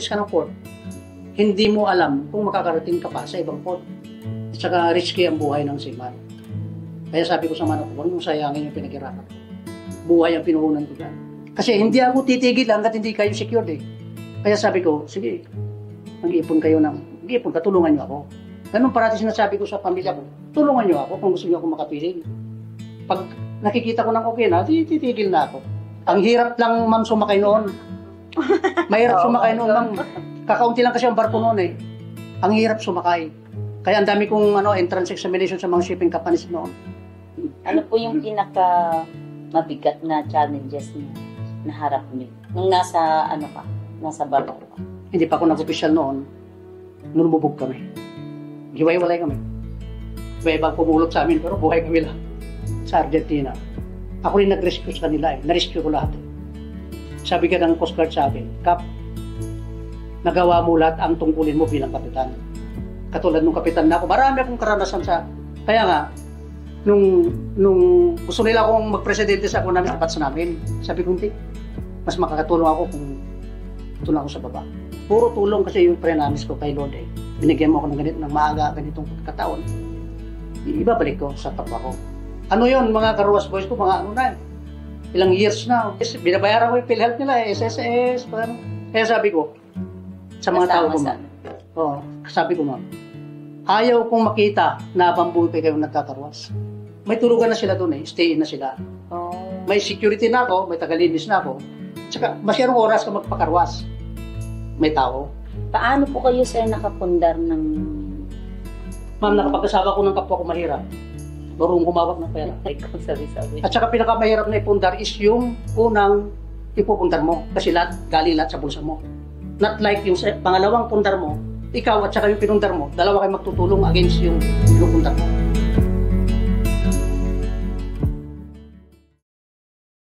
umalis ka ng port, hindi mo alam kung makakarating ka pa sa ibang port. At saka risky ang buhay ng seaman. Kaya sabi ko sa manok ko, huwag mong sayangin yung pinaghirapan. Buhay ang pinuhunan ko dyan. Kasi hindi ako titigil hanggat hindi kayo secured eh. Kaya sabi ko, sige, mag-iipon kayo ng, mag-iipon ka, tulungan nyo ako. Ganun parati sinasabi ko sa pamilya ko, tulungan nyo ako kung gusto nyo ako makapiling. Pag nakikita ko ng okay na, titigil na ako. Ang hirap lang, ma'am, sumakay noon. Mahirap sumakay noon, ma'am. Kakaunti lang kasi ang barko noon eh. Ang hirap sumakay. Kaya ang dami kong entrance examination sa mga shipping companies noon. Ano po yung pinaka mabigat na challenges na naharap niyo? Nung nasa, nasa barko ka? Hindi pa ako nag-official noon. Nulubog kami. Hiway-walay kami. Iba-ibang pumulot sa amin, pero buhay kami lang. Sa Argentina. Ako rin nag-rescue sa kanila eh. Na-rescue ko lahat eh. Sabi ka ng Coast Guard sa akin, Kap, nagawa mo lahat ang tungkulin mo bilang kapitan. Katulad nung kapitan na ako, marami akong karanasan sa... Kaya nga, nung gusto nila akong magpresidente sa ako namin, apat sa namin, sabi ko, hindi. Mas makakatulong ako kung tulong ako sa baba. Puro tulong kasi yung prenamis ko kay Lord eh. Binigyan mo ako ng maaga, ganitong kataon. Ibabalik ko sa kapwa ko. Ano yun, mga karuwas boys ko, mga ano na eh. Ilang years na. Binabayaran ko yung PhilHealth nila eh, SSS, paano. Kaya sabi ko, sa mga tao ko sabi ko ma'am, ayaw kong makita na bambuhay kayo nagkakaruwas. May tulugan na sila doon eh, stay in na sila. May security na ako, may tagalinis na ako. Tsaka, masyadong oras ka magpakarwas. May tao. Paano po kayo, sir, nakapundar ng... Ma'am, nakapag-asawa ko ng kapwa ko mahirap. Marunong humawak ng pera. Sabi. At saka pinakamahirap na ipundar is yung unang ipupundar mo. Kasi galing lahat sa bulsa mo. Not like yung pangalawang pundar mo, ikaw at saka yung pinundar mo, dalawa kayo magtutulong against yung pinupundar mo.